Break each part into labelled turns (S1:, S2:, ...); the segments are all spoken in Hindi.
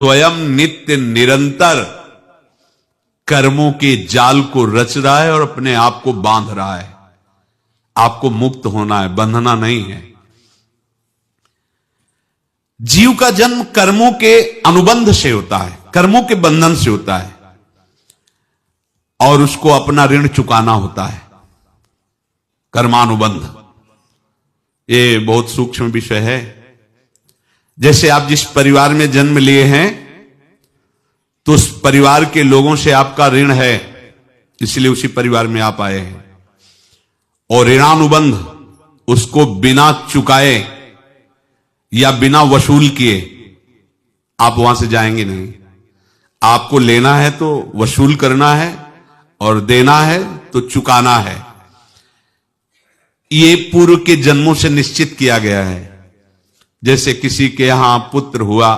S1: स्वयं नित्य निरंतर कर्मों के जाल को रच रहा है और अपने आप को बांध रहा है। आपको मुक्त होना है, बंधना नहीं है। जीव का जन्म कर्मों के अनुबंध से होता है, कर्मों के बंधन से होता है, और उसको अपना ऋण चुकाना होता है। कर्मानुबंध ये बहुत सूक्ष्म विषय है। जैसे आप जिस परिवार में जन्म लिए हैं तो उस परिवार के लोगों से आपका ऋण है, इसलिए उसी परिवार में आप आए हैं, और ऋणानुबंध उसको बिना चुकाए या बिना वसूल किए आप वहां से जाएंगे नहीं। आपको लेना है तो वसूल करना है, और देना है तो चुकाना है। ये पूर्व के जन्मों से निश्चित किया गया है। जैसे किसी के यहां पुत्र हुआ,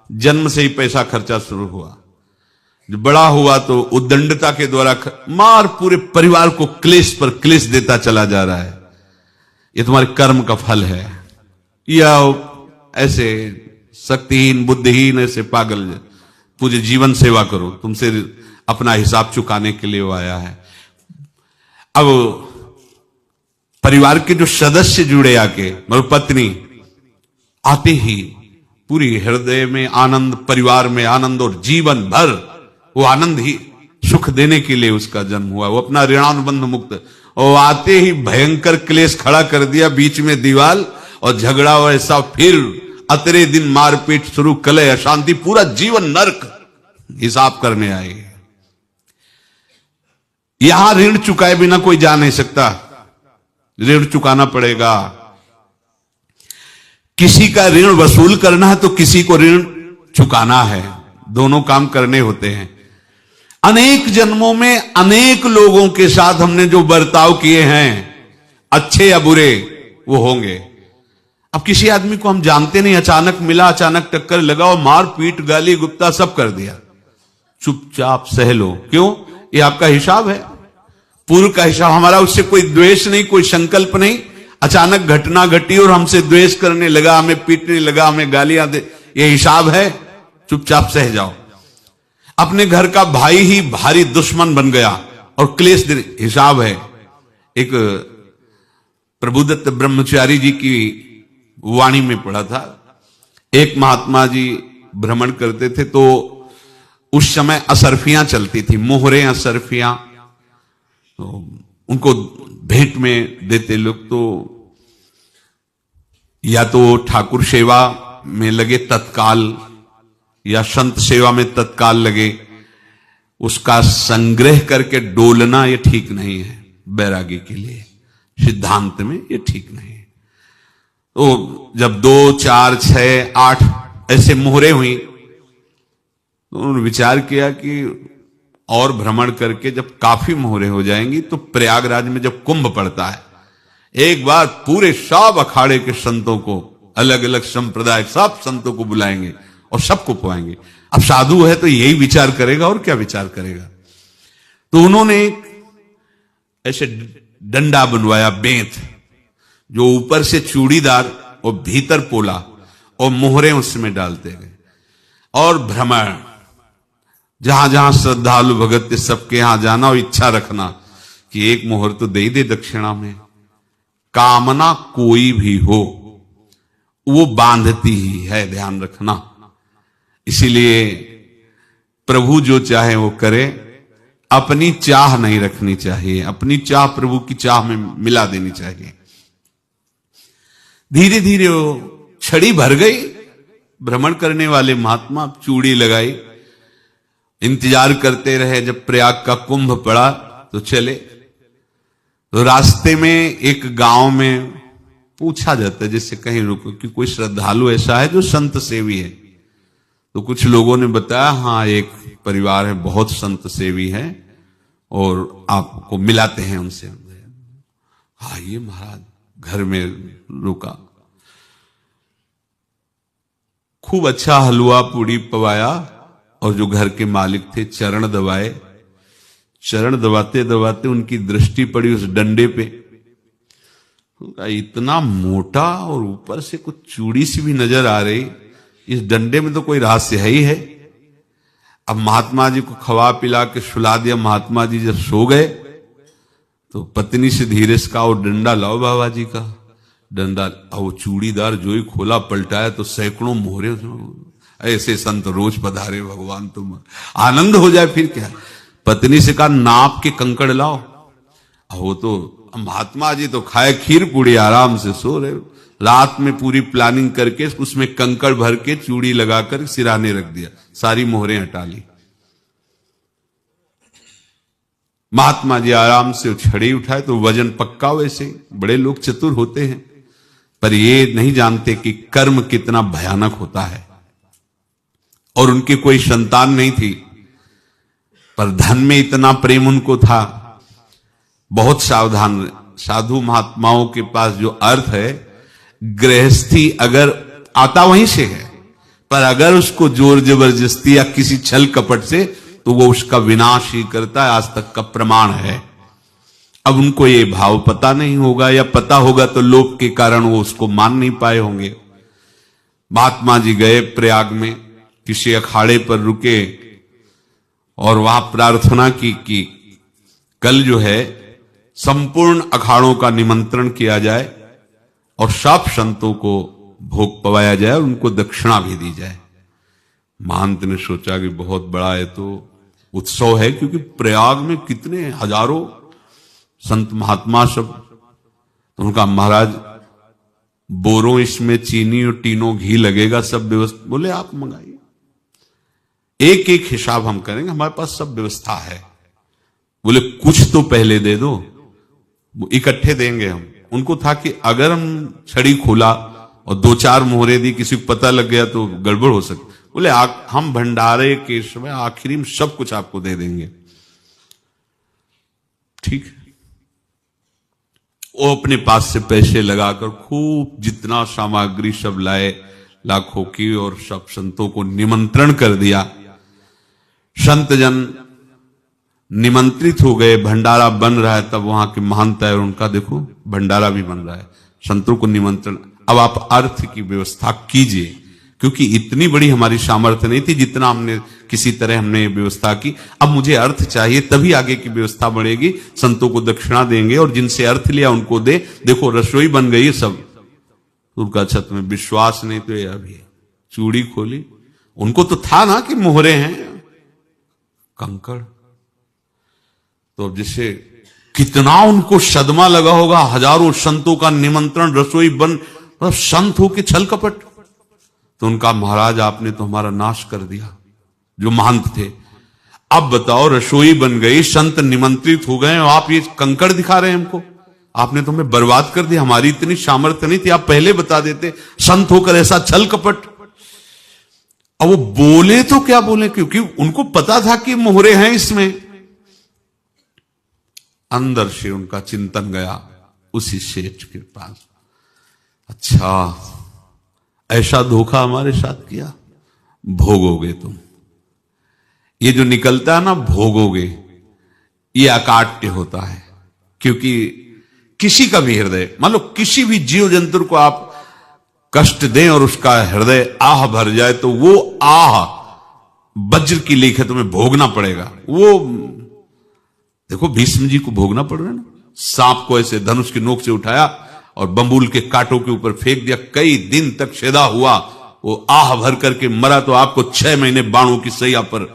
S1: जन्म से ही पैसा खर्चा शुरू हुआ, जो बड़ा हुआ तो उद्दंडता के द्वारा मार पूरे परिवार को क्लेश पर क्लेश देता चला जा रहा है। ये तुम्हारे कर्म का फल है। या ऐसे शक्तिहीन बुद्धिहीन ऐसे पागल पूरे जीवन सेवा करो, तुमसे अपना हिसाब चुकाने के लिए वो आया है। अब परिवार के जो सदस्य जुड़े आके, मतलब पत्नी आते ही पूरी हृदय में आनंद, परिवार में आनंद, और जीवन भर वो आनंद ही सुख देने के लिए उसका जन्म हुआ। वो अपना ऋणानुबंध मुक्त, और आते ही भयंकर क्लेश खड़ा कर दिया, बीच में दीवाल और झगड़ा वैसा, फिर अतरे दिन मारपीट शुरू, कलह अशांति, पूरा जीवन नरक हिसाब करने आए। यहां ऋण चुकाए बिना कोई जा नहीं सकता, ऋण चुकाना पड़ेगा। किसी का ऋण वसूल करना है तो किसी को ऋण चुकाना है, दोनों काम करने होते हैं। अनेक जन्मों में अनेक लोगों के साथ हमने जो बर्ताव किए हैं, अच्छे या बुरे, वो होंगे। अब किसी आदमी को हम जानते नहीं, अचानक मिला, अचानक टक्कर लगा और मार पीट गाली गुप्ता सब कर दिया, चुपचाप सह लो। क्यों? ये आपका हिसाब है, पूर्व का हिसाब। हमारा उससे कोई द्वेष नहीं, कोई संकल्प नहीं। अचानक घटना घटी और हमसे द्वेष करने लगा, हमें पीटने लगा, हमें गालियां दे, ये हिसाब है, चुपचाप सह जाओ। अपने घर का भाई ही भारी दुश्मन बन गया और क्लेश हिसाब है। एक प्रभुदत्त ब्रह्मचारी जी की वाणी में पढ़ा था, एक महात्मा जी भ्रमण करते थे तो उस समय असरफियां चलती थी, मोहरे असरफियां, तो उनको भेंट में देते लोग। तो या तो ठाकुर सेवा में लगे तत्काल, या संत सेवा में तत्काल लगे, उसका संग्रह करके डोलना ये ठीक नहीं है बैरागी के लिए, सिद्धांत में ये ठीक नहीं है। तो जब 2, 4, 6, 8 ऐसे मोहरे हुई तो उन्होंने विचार किया कि और भ्रमण करके जब काफी मोहरे हो जाएंगी तो प्रयागराज में जब कुंभ पड़ता है, एक बार पूरे सब अखाड़े के संतों को, अलग अलग संप्रदाय सब संतों को बुलाएंगे और सबको पुआएंगे। अब साधु है तो यही विचार करेगा, और क्या विचार करेगा। तो उन्होंने एक ऐसे डंडा बनवाया, बेंत, जो ऊपर से चूड़ीदार और भीतर पोला, और मोहरे उसमें डालते गए, और भ्रमण, जहां जहां श्रद्धालु भगत सबके यहां जाना और इच्छा रखना कि एक मोहर तो दे दे दक्षिणा में। कामना कोई भी हो वो बांधती ही है, ध्यान रखना। इसीलिए प्रभु जो चाहे वो करे, अपनी चाह नहीं रखनी चाहिए, अपनी चाह प्रभु की चाह में मिला देनी चाहिए। धीरे धीरे वो छड़ी भर गई, भ्रमण करने वाले महात्मा चूड़ी लगाई, इंतजार करते रहे। जब प्रयाग का कुंभ पड़ा तो चले। तो रास्ते में एक गांव में पूछा जाता है, जैसे कहीं रुको कि कोई श्रद्धालु ऐसा है जो संत सेवी है। तो कुछ लोगों ने बताया, हाँ एक परिवार है, बहुत संत सेवी है, और आपको मिलाते हैं उनसे। हाँ ये महाराज घर में रुका, खूब अच्छा हलवा पूड़ी पवाया, और जो घर के मालिक थे चरण दबाए। चरण दबाते दबाते उनकी दृष्टि पड़ी उस डंडे पे, इतना मोटा और ऊपर से कुछ चूड़ी सी भी नजर आ रही। इस डंडे में तो कोई रहस्य है ही है। अब महात्मा जी को खवा पिला के सुला दिया। महात्मा जी जब सो गए तो पत्नी से धीरे से कहा, वो डंडा लाओ बाबा जी का। डंडा, वो चूड़ीदार जो ही खोला पलटाया तो सैकड़ों मोहरे। ऐसे संत रोज पधारे भगवान, तुम आनंद हो जाए फिर क्या। पत्नी से कहा, नाप के कंकड़ लाओ। वो तो महात्मा जी तो खाए खीर पूड़ी, आराम से सो रहे। रात में पूरी प्लानिंग करके उसमें कंकड़ भर के चूड़ी लगाकर सिराने रख दिया, सारी मोहरें हटा ली। महात्मा जी आराम से छड़ी उठाए तो वजन पक्का। वैसे बड़े लोग चतुर होते हैं, पर ये नहीं जानते कि कर्म कितना भयानक होता है। और उनकी कोई संतान नहीं थी, पर धन में इतना प्रेम उनको था। बहुत सावधान। साधु महात्माओं के पास जो अर्थ है, गृहस्थी अगर आता वहीं से है, पर अगर उसको जोर जबरदस्ती या किसी छल कपट से, तो वो उसका विनाश ही करता है। आज तक का प्रमाण है। अब उनको ये भाव पता नहीं होगा, या पता होगा तो लोभ के कारण वो उसको मान नहीं पाए होंगे। महात्मा जी गए प्रयाग में, किसी अखाड़े पर रुके और वहां प्रार्थना की कि कल जो है संपूर्ण अखाड़ों का निमंत्रण किया जाए और सब संतों को भोग पवाया जाए और उनको दक्षिणा भी दी जाए। महंत ने सोचा कि बहुत बड़ा है तो उत्सव है, क्योंकि प्रयाग में कितने हजारों संत महात्मा सब। तो उनका, महाराज बोरों इसमें चीनी और टीनों घी लगेगा, सब व्यवस्था। बोले आप मंगाइए, एक एक हिसाब हम करेंगे, हमारे पास सब व्यवस्था है। बोले कुछ तो पहले दे दो, इकट्ठे देंगे हम। उनको था कि अगर हम छड़ी खोला और दो चार मोहरे दी, किसी को पता लग गया तो गड़बड़ हो सकती। बोले हम भंडारे के समय आखिरी में सब कुछ आपको दे देंगे। ठीक है। वो अपने पास से पैसे लगाकर खूब जितना सामग्री सब लाए, लाखों की, और सब संतों को निमंत्रण कर दिया। संत जन निमंत्रित हो गए, भंडारा बन रहा है। तब वहां के महंत है और उनका देखो भंडारा भी बन रहा है, संतों को निमंत्रण। अब आप अर्थ की व्यवस्था कीजिए, क्योंकि इतनी बड़ी हमारी सामर्थ्य नहीं थी जितना हमने किसी तरह हमने व्यवस्था की। अब मुझे अर्थ चाहिए, तभी आगे की व्यवस्था बढ़ेगी। संतों को दक्षिणा देंगे और जिनसे अर्थ लिया उनको दे। देखो रसोई बन गई है सब। उनका छत में विश्वास नहीं तो ये अभी चूड़ी खोली। उनको तो था ना कि मोहरे हैं, कंकड़। तो अब जैसे कितना उनको सदमा लगा होगा। हजारों संतों का निमंत्रण, रसोई बन, मतलब संत हो के छल कपट। तो उनका, महाराज आपने तो हमारा नाश कर दिया, जो महंत थे। अब बताओ, रसोई बन गई, संत निमंत्रित हो गए, और आप ये कंकड़ दिखा रहे हैं हमको। आपने तो हमें बर्बाद कर दिया। हमारी इतनी सामर्थ्य नहीं थी, आप पहले बता देते। संत होकर ऐसा छल कपट। अब वो बोले तो क्या बोले, क्योंकि उनको पता था कि मोहरे हैं इसमें। अंदर से उनका चिंतन गया उसी सेठ के पास, अच्छा ऐसा धोखा हमारे साथ किया, भोगोगे तुम। ये जो निकलता है ना भोगोगे, ये अकाट्य होता है। क्योंकि किसी का भी हृदय, मान लो किसी भी जीव जंतु को आप कष्ट दें और उसका हृदय आह भर जाए, तो वो आह वज्र की लेख है, तुम्हें भोगना पड़ेगा। वो देखो भीष्म जी को भोगना पड़ रहा है ना। सांप को ऐसे धनुष की नोक से उठाया और बंबूल के कांटों के ऊपर फेंक दिया, कई दिन तक छेदा हुआ, वो आह भर करके मरा। तो आपको 6 महीने बाणों की सैया पर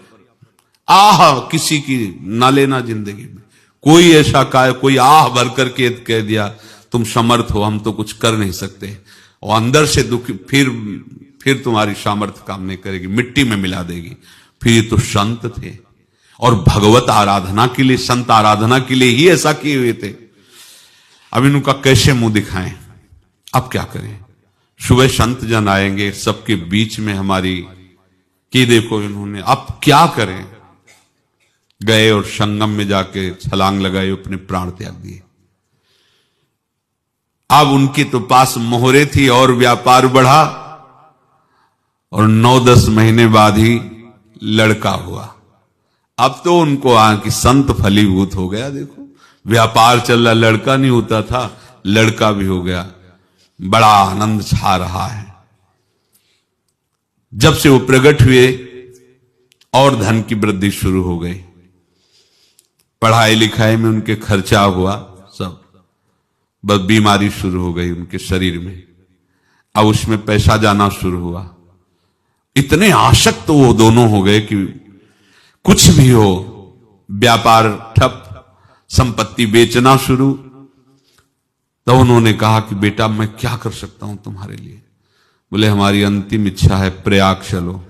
S1: आह किसी की ना लेना जिंदगी में। कोई ऐसा कोई आह भर करके कह दिया तुम समर्थ हो, हम तो कुछ कर नहीं सकते, और अंदर से दुखी, फिर तुम्हारी सामर्थ्य काम नहीं करेगी, मिट्टी में मिला देगी। फिर ये तो संत थे और भगवत आराधना के लिए, संत आराधना के लिए ही ऐसा किए हुए थे। अब इनका कैसे मुंह दिखाएं, अब क्या करें। सुबह संत जन आएंगे, सबके बीच में हमारी कि देखो इन्होंने, अब क्या करें। गए और संगम में जाके छलांग लगाए, अपने प्राण त्याग दिए। अब उनके तो पास मोहरे थी और व्यापार बढ़ा, और 9-10 महीने बाद ही लड़का हुआ। अब तो उनको कि संत फलीभूत हो गया। देखो व्यापार चल रहा, लड़का नहीं होता था, लड़का भी हो गया, बड़ा आनंद छा रहा है। जब से वो प्रकट हुए और धन की वृद्धि शुरू हो गई, पढ़ाई लिखाई में उनके खर्चा हुआ सब, बस बीमारी शुरू हो गई उनके शरीर में, अब उसमें पैसा जाना शुरू हुआ। इतने आसक्त तो वो दोनों हो गए कि कुछ भी हो, व्यापार ठप, संपत्ति बेचना शुरू। तो उन्होंने कहा कि बेटा मैं क्या कर सकता हूं तुम्हारे लिए? बोले हमारी अंतिम इच्छा है प्रयाग चलो,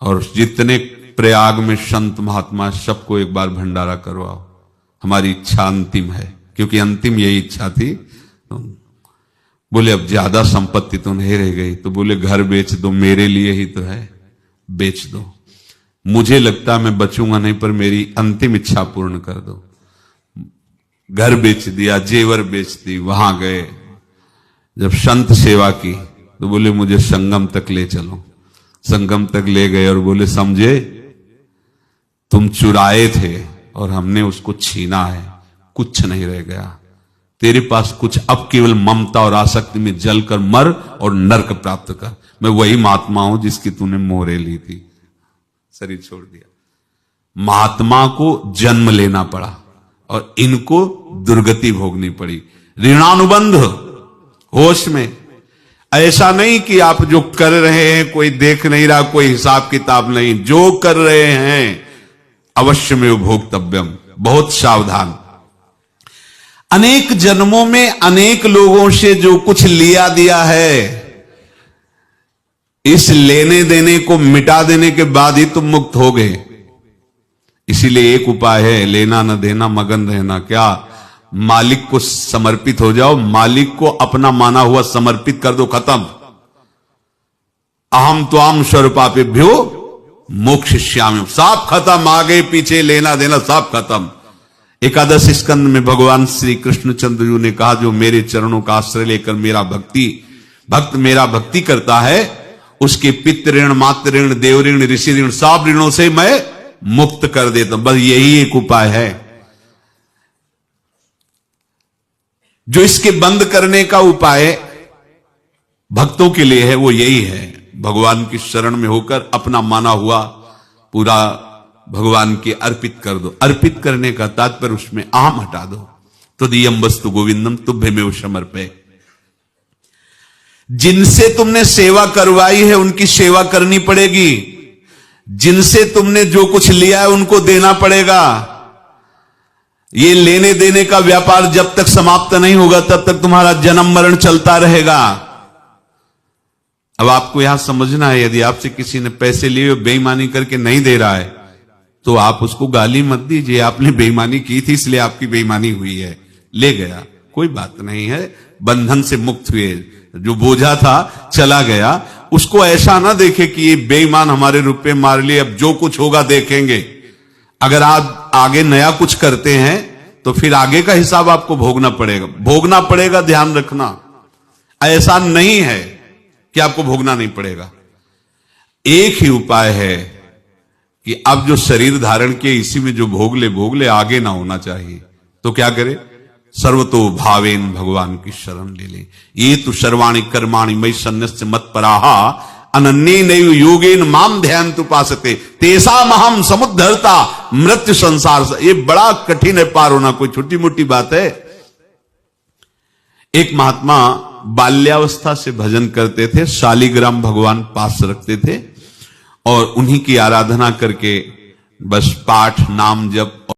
S1: और जितने प्रयाग में संत महात्मा सबको एक बार भंडारा करवाओ, हमारी इच्छा अंतिम है। क्योंकि अंतिम यही इच्छा थी। बोले अब ज्यादा संपत्ति तो नहीं रह गई, तो बोले घर बेच दो, मेरे लिए ही तो है, बेच दो। मुझे लगता मैं बचूंगा नहीं, पर मेरी अंतिम इच्छा पूर्ण कर दो। घर बेच दिया, जेवर बेच दी। वहां गए, जब संत सेवा की तो बोले मुझे संगम तक ले चलो। संगम तक ले गए और बोले समझे तुम चुराए थे और हमने उसको छीना है, कुछ नहीं रह गया तेरे पास कुछ, अब केवल ममता और आसक्ति में जलकर मर और नरक प्राप्त कर। मैं वही महात्मा हूं जिसकी तूने मोहरे ली थी, शरीर छोड़ दिया। महात्मा को जन्म लेना पड़ा और इनको दुर्गति भोगनी पड़ी। ऋणानुबंध होश में, ऐसा नहीं कि आप जो कर रहे हैं कोई देख नहीं रहा, कोई हिसाब किताब नहीं, जो कर रहे हैं अवश्य में भोक्तव्यम, बहुत सावधान। अनेक जन्मों में अनेक लोगों से जो कुछ लिया दिया है, इस लेने देने को मिटा देने के बाद ही तुम मुक्त हो गए। इसीलिए एक उपाय है, लेना न देना, मगन रहना। क्या? मालिक को समर्पित हो जाओ, मालिक को अपना माना हुआ समर्पित कर दो, खत्म। अहम त्वाम स्वरूपापेभ्यो मोक्षयिष्यामि, सब खत्म। आगे पीछे लेना देना सब खत्म। एकादश स्कंद में भगवान श्री कृष्णचंद्र जी ने कहा जो मेरे चरणों का आश्रय लेकर भक्त मेरा भक्ति करता है, उसके पितृ ऋण, मातृ ऋण, देव ऋण, ऋषि ऋण, सब ऋणों से मैं मुक्त कर देता हूं। बस यही एक उपाय है जो इसके बंद करने का उपाय भक्तों के लिए है, वो यही है, भगवान की शरण में होकर अपना माना हुआ पूरा भगवान के अर्पित कर दो। अर्पित करने का तात्पर्य उसमें अहम हटा दो। तो दियम वस्तु गोविंदम तुभ्यमेव समर्पये। जिनसे तुमने सेवा करवाई है उनकी सेवा करनी पड़ेगी, जिनसे तुमने जो कुछ लिया है उनको देना पड़ेगा। ये लेने देने का व्यापार जब तक समाप्त नहीं होगा तब तक तुम्हारा जन्म मरण चलता रहेगा। अब आपको यहां समझना है, यदि आपसे किसी ने पैसे लिए बेईमानी करके नहीं दे रहा है तो आप उसको गाली मत दीजिए, आपने बेईमानी की थी इसलिए आपकी बेईमानी हुई है, ले गया, कोई बात नहीं है, बंधन से मुक्त हुए, जो बोझा था चला गया। उसको ऐसा ना देखे कि ये बेईमान हमारे रुपए मार लिए, अब जो कुछ होगा देखेंगे। अगर आप आगे नया कुछ करते हैं तो फिर आगे का हिसाब आपको भोगना पड़ेगा, ध्यान रखना। ऐसा नहीं है कि आपको भोगना नहीं पड़ेगा। एक ही उपाय है कि अब जो शरीर धारण किए इसी में जो भोग ले, आगे ना होना चाहिए। तो क्या करे? सर्वतो भावेन भगवान की शरण ले ले। ये तो सर्वाणि कर्माणि मयि सन्न्यस्य मत्पराहा अनन्ये नैव योगेन माम ध्यायन्तु उपासते तेषामहं समुद्धर्ता मृत्यु संसार से। ये बड़ा कठिन है पार होना, कोई छोटी मोटी बात है। एक महात्मा बाल्यावस्था से भजन करते थे, शालिग्राम भगवान पास रखते थे और उन्हीं की आराधना करके बस पाठ, नाम, जप